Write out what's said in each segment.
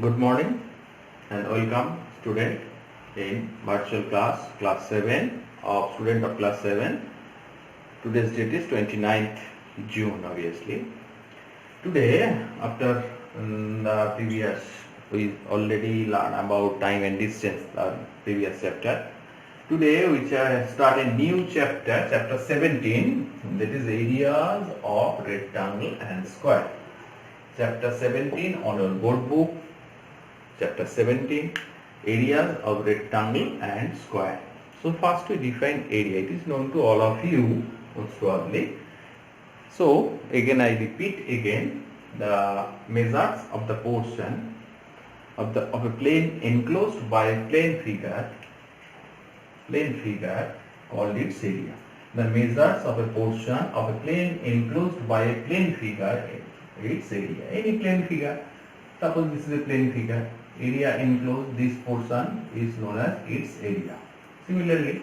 Good morning and welcome student in virtual class 7 of student of class 7. Today's date is 29th June obviously. Today after the previous we already learned about time and distance previous chapter. Today we start a new chapter 17, that is areas of rectangle and square. Chapter 17 on your board book. Chapter 17, areas of rectangle and square. So first we define area. It is known to all of you most probably. So again I repeat again, the measures of the portion of a plane enclosed by a plane figure called its area. The measures of a portion of a plane enclosed by a plane figure, its area. Any plane figure, suppose this is a plane figure, area enclosed, this portion is known as its area. Similarly,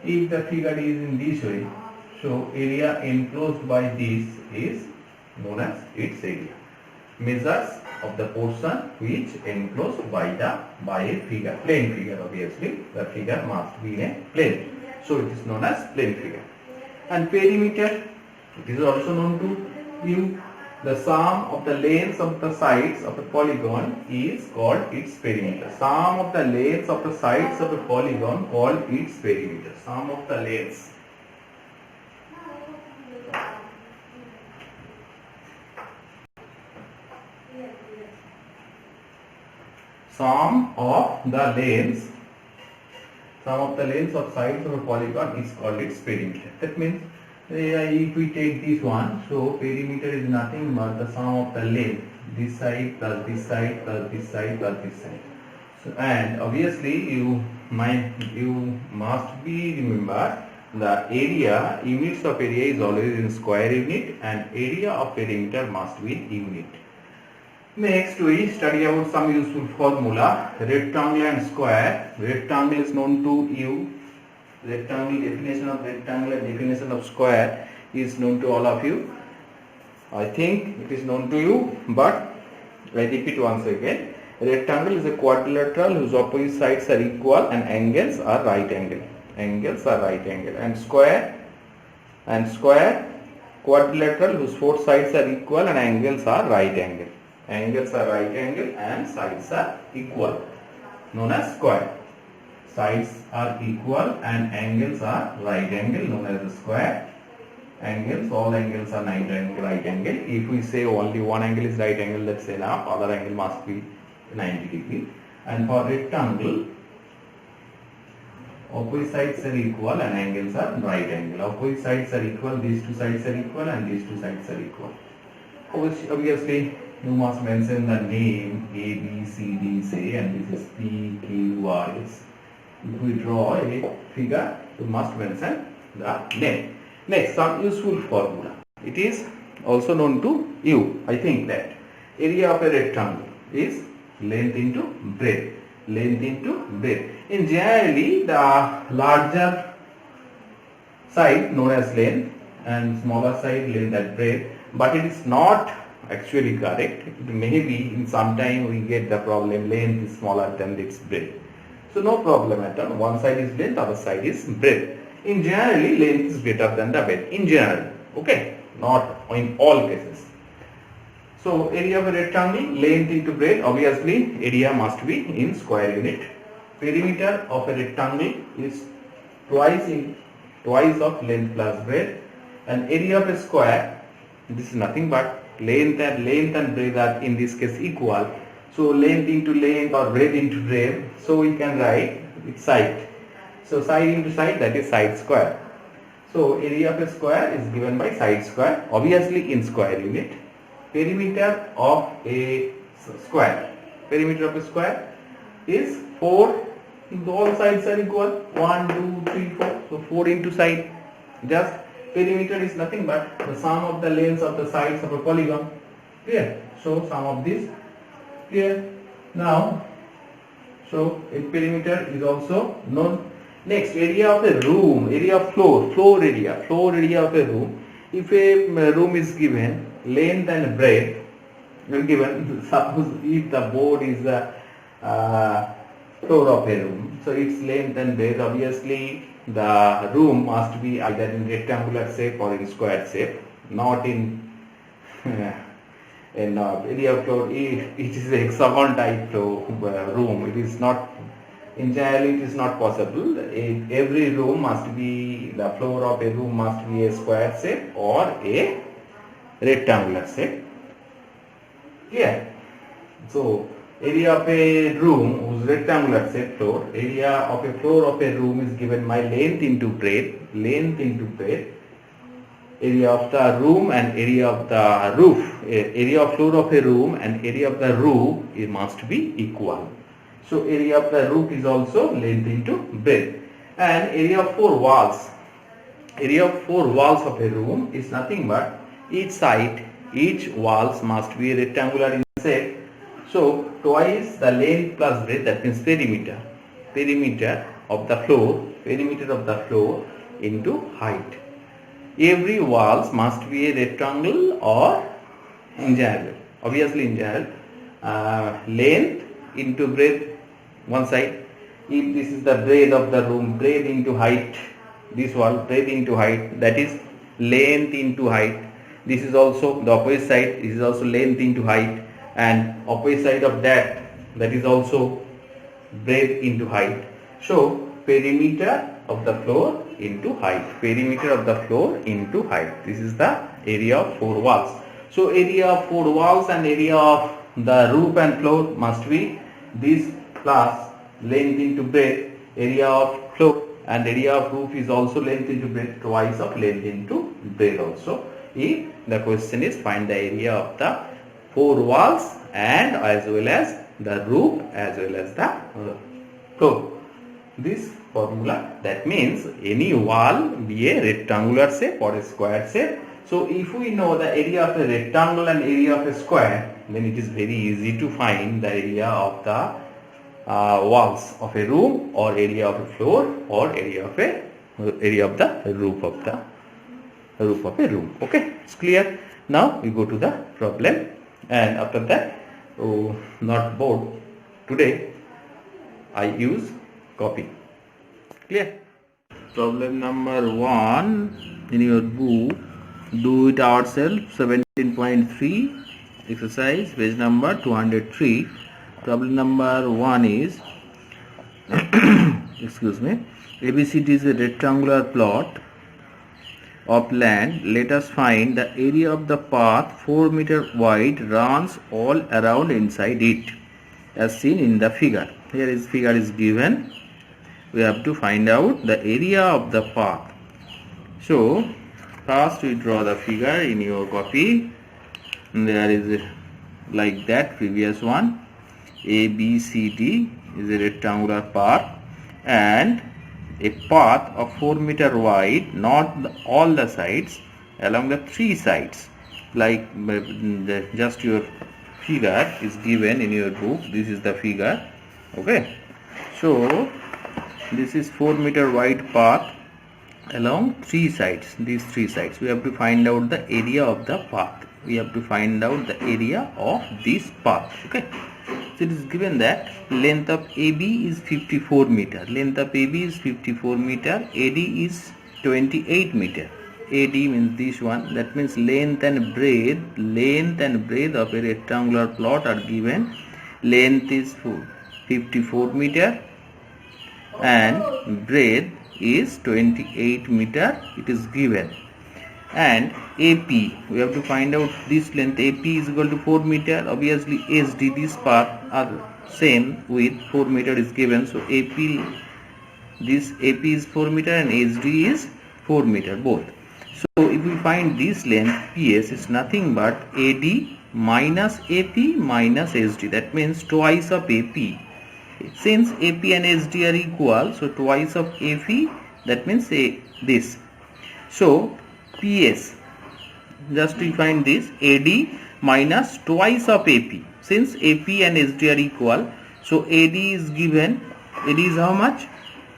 if the figure is in this way, so area enclosed by this is known as its area. Measures of the portion which enclosed by a figure, plane figure obviously, the figure must be in a plane. So it is known as plane figure. And perimeter, it is also known to you. The sum of the lengths of the sides of a polygon is called its perimeter. Sum of the lengths of the sides of a polygon called its perimeter. Sum of the lengths. Sum of the lengths of sides of a polygon is called its perimeter. That means if we take this one, so perimeter is nothing but the sum of the length, this side plus this side plus this side plus this side. So, and obviously you must be remember the area, units of area is always in square unit and area of perimeter must be in unit. Next we study about some useful formula, rectangle and square. Rectangle is known to you. Rectangle, definition of rectangle and definition of square is known to all of you. I think it is known to you, but I repeat once again. Rectangle is a quadrilateral whose opposite sides are equal and angles are right angle. Angles are right angle. And square, quadrilateral whose four sides are equal and angles are right angle. Angles are right angle and sides are equal, known as square. Sides are equal and angles are right angle, known as the square. Angles, all angles are right angle. If we say only one angle is right angle, that's enough. Other angle must be 90 degree. And for rectangle, opposite sides are equal and angles are right angle. Opposite sides are equal, these two sides are equal and these two sides are equal. Obviously, you must mention the name A, B, C, D, say, and this is P, Q, R, S. If we draw a figure, you must mention the name. Next, some useful formula. It is also known to you. I think that area of a rectangle is length into breadth. Length into breadth. In generally, the larger side known as length and smaller side length and breadth, but it is not actually correct. Maybe in some time we get the problem length is smaller than its breadth. So no problem at all. One side is length, other side is breadth. In generally, length is greater than the breadth. In general, okay, not in all cases. So area of a rectangle, length into breadth. Obviously, area must be in square unit. Perimeter of a rectangle is twice of length plus breadth. And area of a square, this is nothing but length and breadth are in this case equal. So length into length or breadth into breadth. So we can write its side. So side into side, that is side square. So area of a square is given by side square, obviously in square unit. Perimeter of a square. Perimeter of a square is 4. All sides are equal. 1, 2, 3, 4. So 4 into side. Just perimeter is nothing but the sum of the lengths of the sides of a polygon. Clear? So sum of this. Clear? Now, so a perimeter is also known. Next, area of a room, area of floor area of a room. If a room is given length and breadth, given, suppose if the board is the floor of a room, so its length and breadth, obviously the room must be either in rectangular shape or in square shape, not in area of floor. If it is a hexagon type floor, room, it is not, in general it is not possible. Every room must be, the floor of a room must be a square shape or a rectangular shape. Yeah. So area of a room whose rectangular shape floor, area of a floor of a room is given by length into breadth, area of the room and area of the roof, area of floor of a room and area of the roof, it must be equal. So area of the roof is also length into breadth. And area of four walls of a room is nothing but each walls must be rectangular in shape. So twice the length plus breadth, that means perimeter of the floor into height. Every walls must be a rectangle or in general, obviously in general, length into breadth one side. If this is the breadth of the room, breadth into height, this wall breadth into height, that is length into height. This is also the opposite side, this is also length into height, and opposite side of that is also breadth into height. So perimeter of the floor into height, this is the area of four walls. So area of four walls and area of the roof and floor must be this plus length into breadth. Area of floor and area of roof is also length into breadth, twice of length into breadth also. If the question is find the area of the four walls and as well as the roof as well as the floor. This formula, that means any wall be a rectangular shape or a square shape. So if we know the area of a rectangle and area of a square, then it is very easy to find the area of the walls of a room or area of a floor or area of the roof of a room. Okay, it's clear. Now we go to the problem, and after that, not board today, I use copy. Clear? Problem number 1 in your book, do it ourselves, 17.3 exercise, page number 203. Problem number 1 is excuse me, ABCD is a rectangular plot of land. Let us find the area of the path 4 meter wide runs all around inside it, as seen in the figure. Here is figure is given. We have to find out the area of the path. So first we draw the figure in your copy. There is like that previous one. ABCD is a rectangular path and a path of 4 meter wide, not all the sides, along the 3 sides. Like just your figure is given in your book. This is the figure. Okay. So this is 4 meter wide path along 3 sides. These 3 sides. We have to find out the area of the path. We have to find out the area of this path. Okay. So it is given that length of AB is 54 meter. Length of AB is 54 meter. AD is 28 meter. AD means this one. That means length and breadth of a rectangular plot are given. Length is 54 meter and breadth is 28 meter. It is given. And AP, we have to find out this length. AP is equal to 4 meter. Obviously SD, this part are same with 4 meter is given. So this AP is 4 meter and SD is 4 meter both. So if we find this length PS is nothing but AD minus AP minus SD. That means twice of AP. Since AP and SD are equal, so twice of AP, that means this. So PS, just to find this, AD minus twice of AP. Since AP and SD are equal, so AD is given, AD is how much?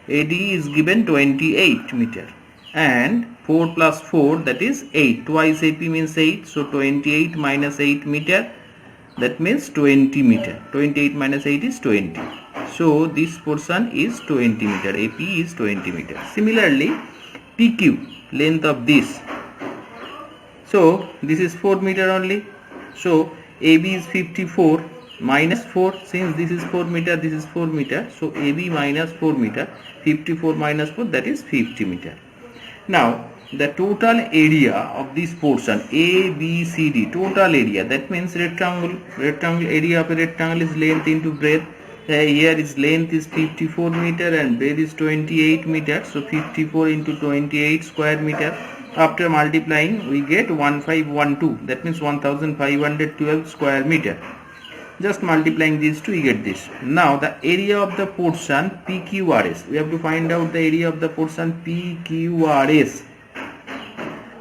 AD is given 28 meter and 4 plus 4, that is 8. Twice AP means 8, so 28 minus 8 meter that means 20 meter. 28 minus 8 is 20. So this portion is 20 meter. AP is 20 meter. Similarly, PQ, length of this. So this is 4 meter only. So AB is 54 minus 4, since this is 4 meter, this is 4 meter. So AB minus 4 meter, 54 minus 4, that is 50 meter. Now the total area of this portion ABCD, total area, that means rectangle area of a rectangle is length into breadth. Here is length is 54 meter and breadth is 28 meter. So 54 into 28 square meter. After multiplying we get 1512, that means 1512 square meter. Just multiplying these two we get this. Now the area of the portion PQRS, we have to find out the area of the portion PQRS.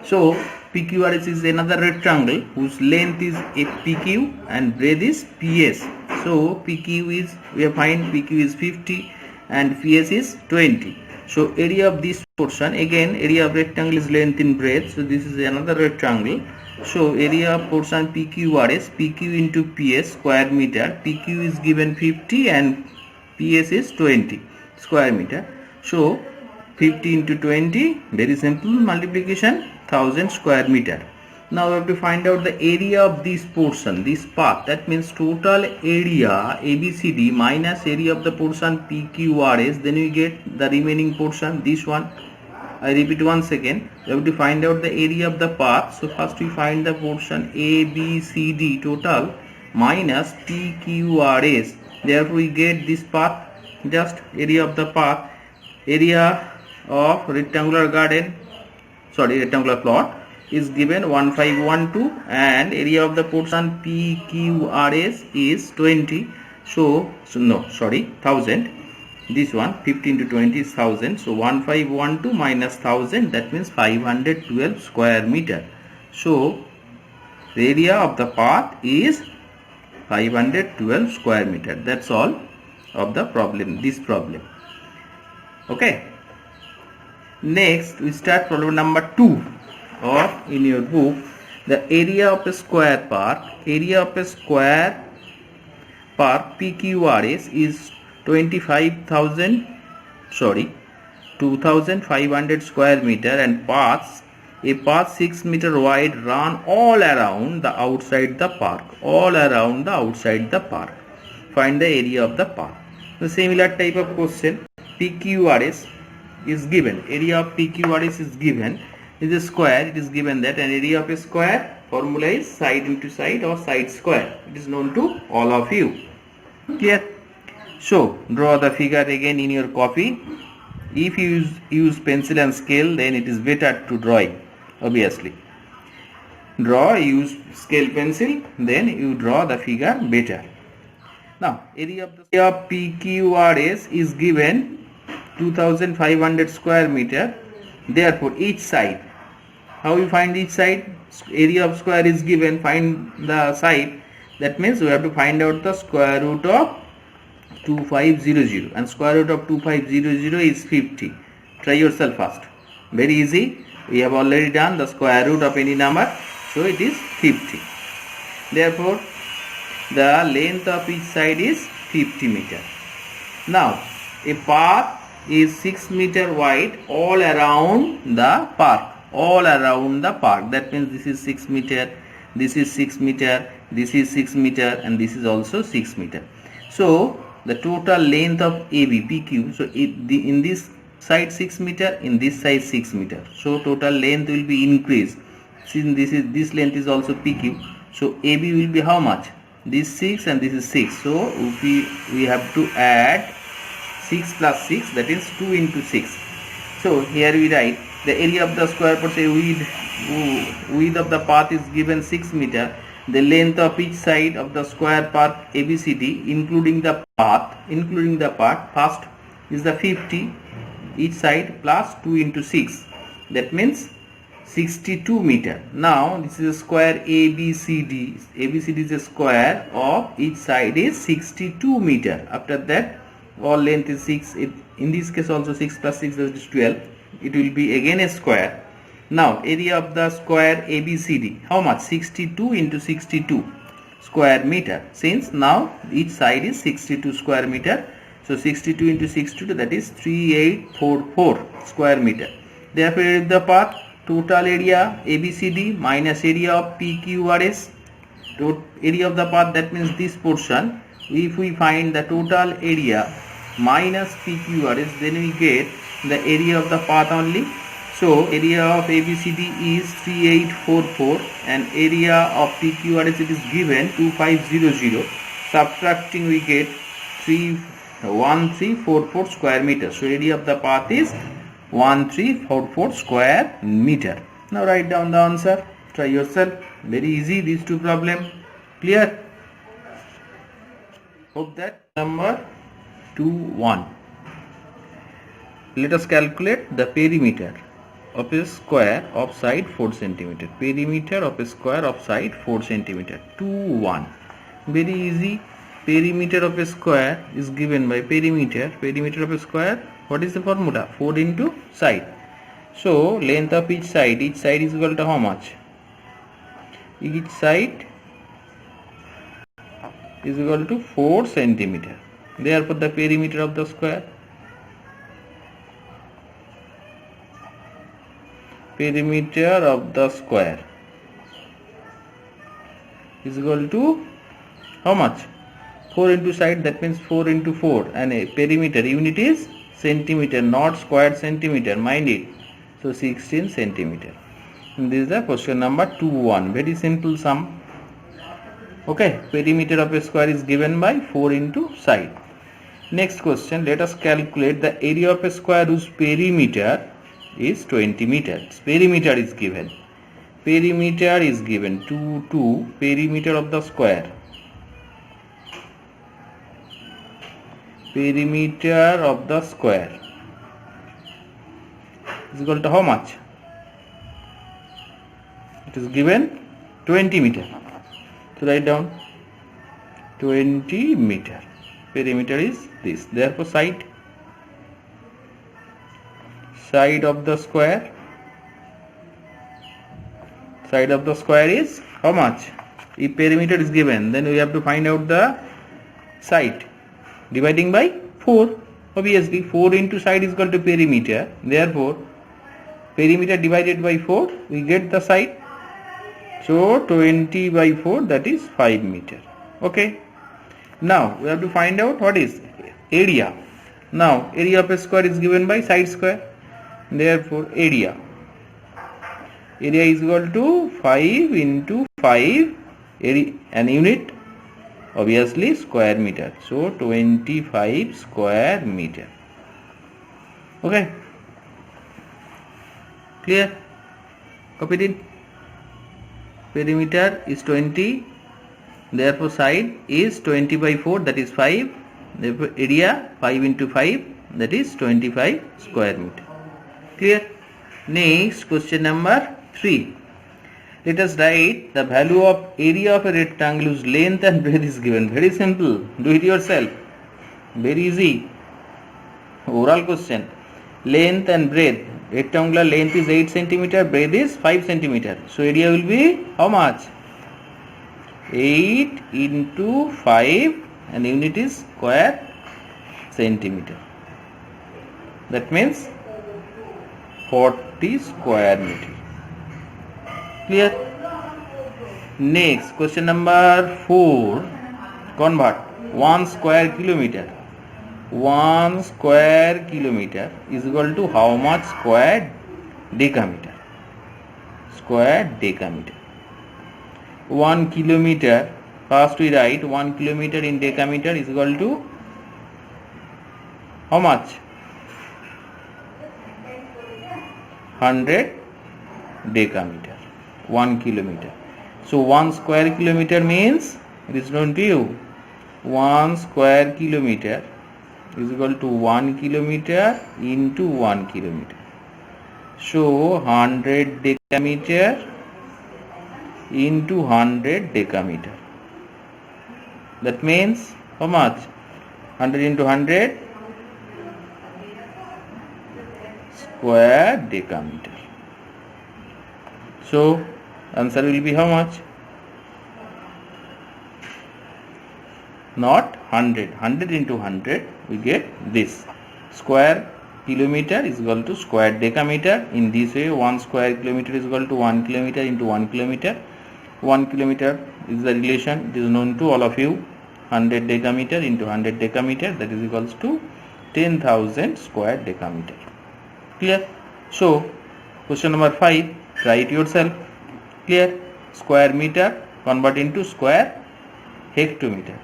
So PQRS is another rectangle whose length is PQ and breadth is PS. So PQ is, we have find PQ is 50 and PS is 20. So area of this portion, again area of rectangle is length in breadth. So this is another rectangle. So area of portion PQRS, PQ into PS square meter. PQ is given 50 and PS is 20 square meter. So 50 into 20, very simple multiplication, 1000 square meter. Now we have to find out the area of this portion, this part. That means total area ABCD minus area of the portion PQRS. Then we get the remaining portion, this one. I repeat once again. We have to find out the area of the path. So first we find the portion ABCD total minus PQRS. Therefore we get this path, just area of the path, area of rectangular plot is given 1512 and area of the portion PQRS is 20. So 1000. This one 15 to 20 is 1000. So 1512 minus 1000, that means 512 square meter. So the area of the path is 512 square meter. That's all of the problem, this problem. Okay. Next we start problem number 2 of in your book. The area of a square park, PQRS is 2500 square meter and a path 6 meter wide run all around the outside the park. Find the area of the park. The similar type of question, PQRS is given, area of PQRS is given, is a square, it is given that an area of a square formula is side into side or side square. It is known to all of you. Clear? So draw the figure again in your copy. If you use pencil and scale, then it is better to draw it, obviously. Use scale pencil, then you draw the figure better. Now area of the PQRS is given 2500 square meter. Therefore each side, how we find each side? Area of square is given, find the side. That means we have to find out the square root of 2500 and square root of 2500 is 50. Try yourself first. Very easy. We have already done the square root of any number. So it is 50. Therefore the length of each side is 50 meter. Now a path is 6 meter wide all around the park. That means this is 6 meter, this is 6 meter, this is 6 meter and this is also 6 meter. So the total length of AB PQ, so in this side 6 meter, in this side 6 meter. So total length will be increased. Since this length is also PQ, so AB will be how much? This 6 and this is 6. So we have to add 6 plus 6, that is 2 into 6. So here we write the area of the square portion, width of the path is given 6 meter. The length of each side of the square path ABCD including the path first is the 50 each side plus 2 into 6, that means 62 meter. Now this is a square ABCD. ABCD is a square of each side is 62 meter. After that all length is 6. In this case also 6 plus 6 is 12. It will be again a square. Now area of the square ABCD, how much? 62 into 62. square meter, since now each side is 62 square meter. So 62 into 62, that is 3844 square meter. Therefore, area of the path, total area ABCD minus area of PQRS. Area of the path, that means this portion. If we find the total area minus PQRS, then we get the area of the path only. So area of ABCD is 3844 and area of PQRS it is given 2500. Subtracting we get 1344 square meter. So area of the path is 1344 square meter. Now write down the answer. Try yourself. Very easy, these two problems. Clear? Hope that. Number 2-1. Let us calculate the perimeter of a square of side 4 cm. Perimeter of a square of side 4 cm. 2-1. Very easy. Perimeter of a square is given by perimeter. Perimeter of a square, what is the formula? 4 into side. So length of each side is equal to how much? Each side is equal to 4 cm. Therefore the perimeter of the square, is equal to how much? 4 into side, that means 4 into 4, and a perimeter unit is centimeter, not square centimeter, mind it. So 16 centimeter. And this is the question number 2-1. Very simple sum. Okay, perimeter of a square is given by 4 into side. Next question, let us calculate the area of a square whose perimeter is 20 meters. Perimeter is given. Perimeter is given to perimeter of the square. Perimeter of the square is equal to how much? It is given 20 meter. So write down 20 meter. Perimeter is this. Therefore side of the square is how much? If perimeter is given, then we have to find out the side. Dividing by 4. Obviously 4 into side is equal to perimeter. Therefore perimeter divided by 4, we get the side. So 20 by 4, that is 5 meter. Okay. Now we have to find out what is area. Now area of a square is given by side square. Therefore area is equal to 5 into 5, an unit, obviously square meter. So 25 square meter. Okay. Clear? Copied it. Perimeter is 20. Therefore side is 20 by 4, that is 5. Therefore area 5 into 5, that is 25 square meter. Clear? Next, question number 3. Let us write the value of area of a rectangle whose length and breadth is given. Very simple. Do it yourself. Very easy. Oral question. Length and breadth. Rectangular length is 8 cm, breadth is 5 cm. So area will be how much? 8 into 5, and unit is square centimeter. That means 40 square meter. Clear? Next, question number 4. Convert 1 square kilometer. 1 square kilometer is equal to how much square decameter? Square decameter. 1 kilometer, first we write 1 kilometer in decameter is equal to how much? 100 decameter. 1 kilometer. So 1 square kilometer means, it is known to you, 1 square kilometer is equal to 1 kilometer into 1 kilometer. So 100 decameter into 100 decameter. That means how much? 100 into 100 square decameter. So answer will be how much? not 100. 100 into 100 we get this. Square kilometer is equal to square decameter. In this way 1 square kilometer is equal to 1 kilometer into 1 kilometer. 1 kilometer is the relation, it is known to all of you. 100 decameter into 100 decameter, that is equals to 10,000 square decameter. Clear? So question number 5, try it yourself. Clear? Square meter convert into square hectometer.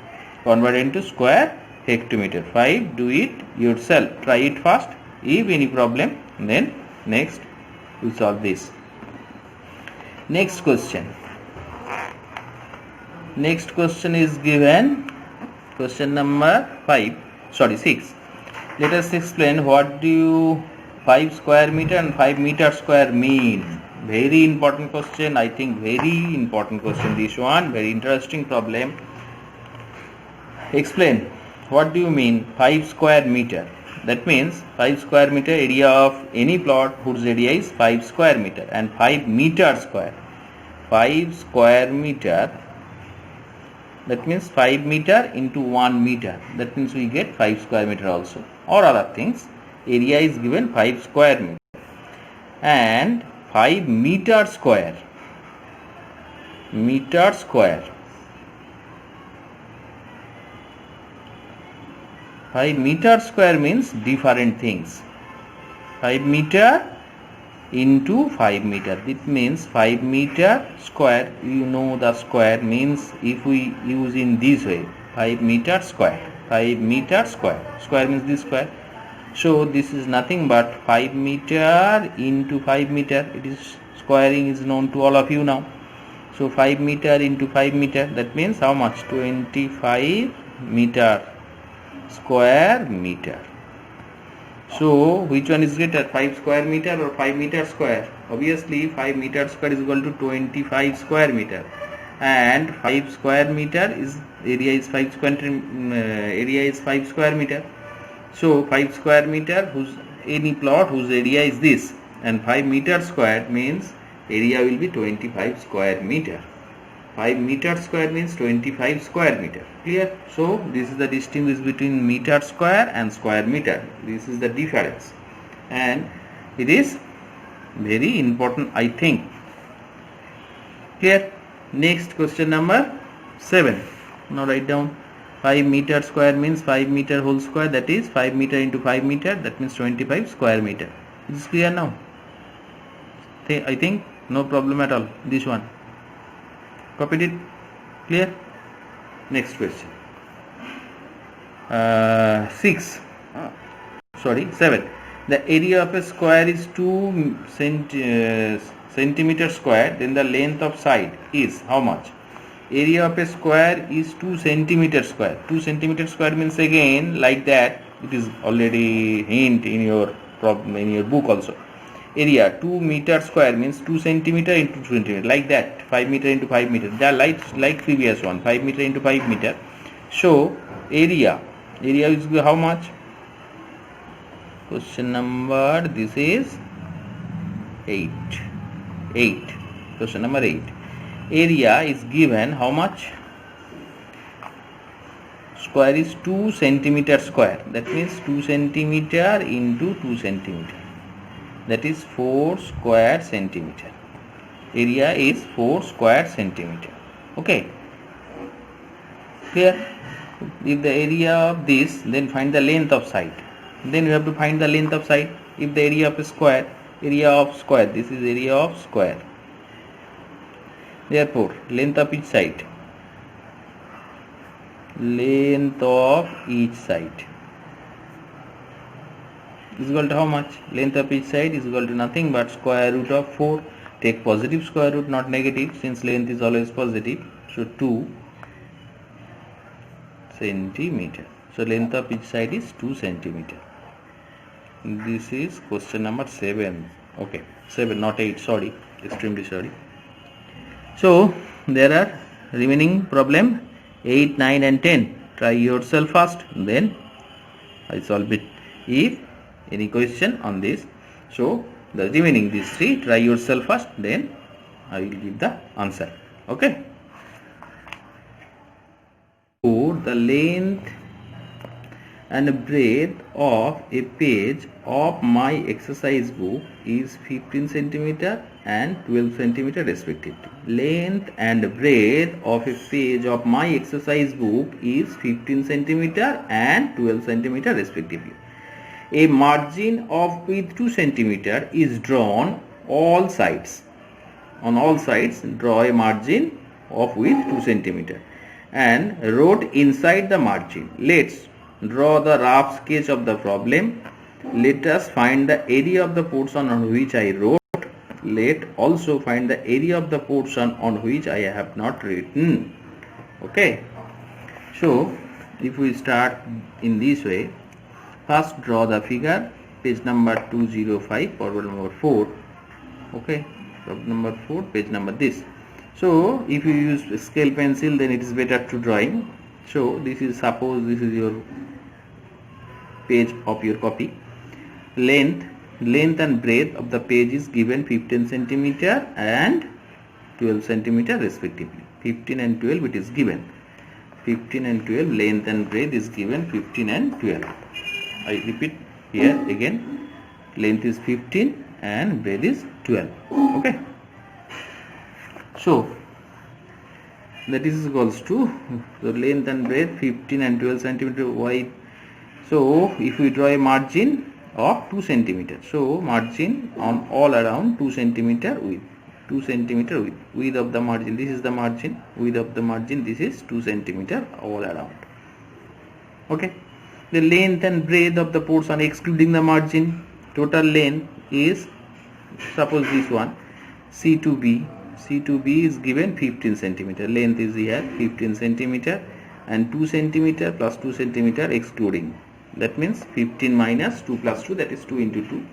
Convert into square hectometer. 5, do it yourself. Try it first. If any problem, then next we solve this. Next question. Next question is given. Question number 6. Let us explain what do 5 square meter and 5 meter square mean. Very important question. I think very important question this one. Very interesting problem. Explain. What do you mean 5 square meter? That means 5 square meter area of any plot whose area is 5 square meter, and 5 meter square. 5 square meter, that means 5 meter into 1 meter. That means we get 5 square meter also. Or other things. Area is given 5 square meter. And 5 meter square. Meter square. 5 meter square means different things. 5 meter into 5 meter. It means 5 meter square. You know the square means if we use in this way. 5 meter square. 5 meter square. Square means this square. So this is nothing but 5 meter into 5 meter. It is squaring is known to all of you now. So 5 meter into 5 meter. That means how much? 25 meter. Square meter. So which one is greater, 5 square meter or 5 meter square? Obviously 5 meter square is equal to 25 square meter, and 5 square meter is area is 5 square meter. So 5 square meter whose any plot whose area is this, and 5 meter square means area will be 25 square meter. 5 meter square means 25 square meter. Clear? So this is the distinguish between meter square and square meter. This is the difference, and it is very important, I think. Clear? Next question number 7. Now write down 5 meter square means 5 meter whole square, that is 5 meter into 5 meter, that means 25 square meter. Is this clear now? I think no problem at all. This one. Copied it? Clear? Next question. 7. The area of a square is 2 centimeter square, then the length of side is how much? Area of a square is 2 centimeter square. 2 centimeter square means again like that. It is already hint in your problem in your book also. Area 2 meter square means 2 centimeter into 2 centimeter, like that. 5 meter into 5 meter. They are like previous one. 5 meter into 5 meter. So area is how much? Question number, this is 8. Question number 8. Area is given how much? Square is 2 centimeter square. That means 2 centimeter into 2 centimeter. That is 4 square centimeter. Area is 4 square centimeter. Okay. Clear? If the area of this, then find the length of side. Then you have to find the length of side. If the area of a square, this is area of square. Therefore, length of each side. Length of each side is equal to how much? Length of each side is equal to nothing but square root of 4. Take positive square root, not negative, since length is always positive. So 2 centimeter. So length of each side is 2 centimeter. This is question number 7. Okay, 7 not 8, sorry, extremely sorry. So there are remaining problem 8, 9 and 10. Try yourself first, then I solve it. If any question on this, so the remaining these 3, try yourself first, then I will give the answer. Okay. So the length and breadth of a page of my exercise book is 15 centimeter and 12 centimeter respectively. Length and breadth of a page of my exercise book is 15 centimeter and 12 centimeter respectively. A margin of width 2 centimeter is drawn all sides. On all sides, draw a margin of width 2 centimeter and wrote inside the margin. Let's draw the rough sketch of the problem. Let us find the area of the portion on which I wrote. Let also find the area of the portion on which I have not written. Okay. So, if we start in this way, first draw the figure, page number 205, problem number 4. Okay, problem number 4, page number this. So, if you use scale pencil, then it is better to drawing. So, this is, suppose this is your page of your copy. Length and breadth of the page is given 15 centimeter and 12 centimeter respectively. 15 and 12 it is given. 15 and 12, length and breadth is given 15 and 12. I repeat here again, length is 15 and breadth is 12. Okay. So, that is equals to the length and breadth 15 and 12 centimeter wide. So, if we draw a margin of 2 centimeter, so margin on all around 2 centimeter width, 2 centimeter width, width of the margin, this is the margin, width of the margin, this is 2 centimeter all around. Okay. The length and breadth of the portion excluding the margin, total length is, suppose this one, C to B is given 15 centimeter, length is here 15 centimeter and 2 centimeter plus 2 centimeter excluding. That means 15 minus 2 plus 2, that is 2 into 2,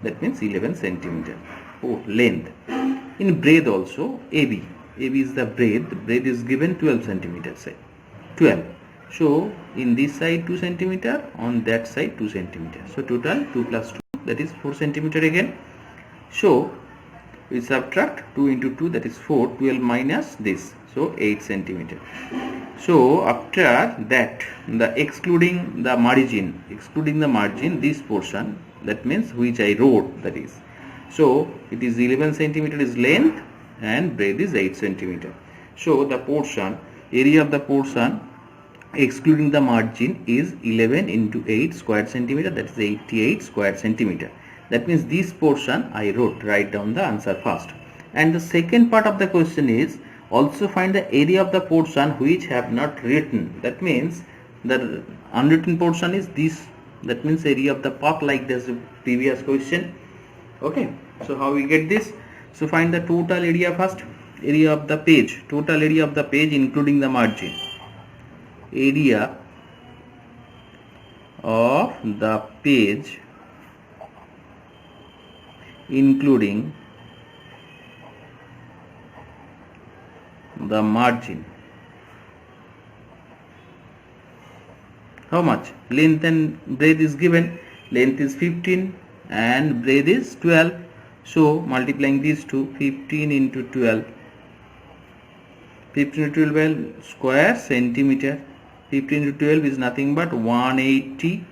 that means 11 centimeter. Oh, length. In breadth also, AB is the breadth is given 12 centimeter, say 12. So, in this side 2 centimeter, on that side 2 centimeter. So, total 2 plus 2, that is 4 centimeter again. So, we subtract 2 into 2, that is 4, 12 minus this, so 8 centimeter. So, after that, the excluding the margin, this portion, that means which I wrote, that is. So, it is 11 centimeter is length and breadth is 8 centimeter. So, the portion, area of the portion excluding the margin is 11 into 8 square centimeter, that is 88 square centimeter. That means this portion I wrote, write down the answer first. And the second part of the question is also find the area of the portion which have not written. That means the unwritten portion is this. That means area of the part like this previous question. Okay. So how we get this? So find the total area first. Area of the page. Total area of the page including the margin. Area of the page including the margin. How much? Length and breadth is given. Length is 15 and breadth is 12. So multiplying these two, 15 into 12. 15 into 12 square centimeter. 15 into 12 is nothing but 180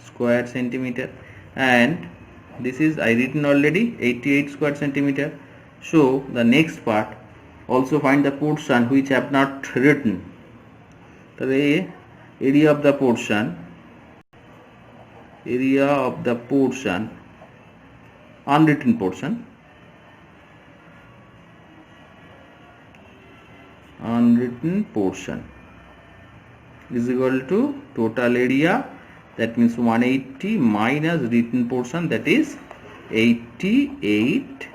square centimeter. And this is I written already 88 square centimeter. So the next part, also find the portion which have not written. The area of the portion, unwritten portion, is equal to total area, that means 180 minus written portion, that is 88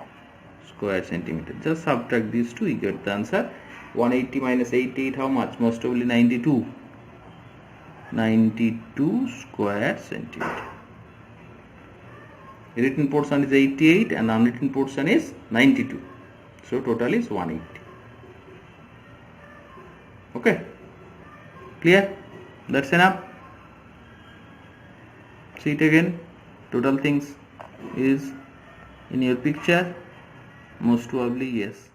square centimeter. Just subtract these two, you get the answer. 180 minus 88, how much? Most probably 92 square centimeter. Written portion is 88 and unwritten portion is 92. So total is 180. Okay, clear? That's enough. See it again. Total things is in your picture. Most probably yes.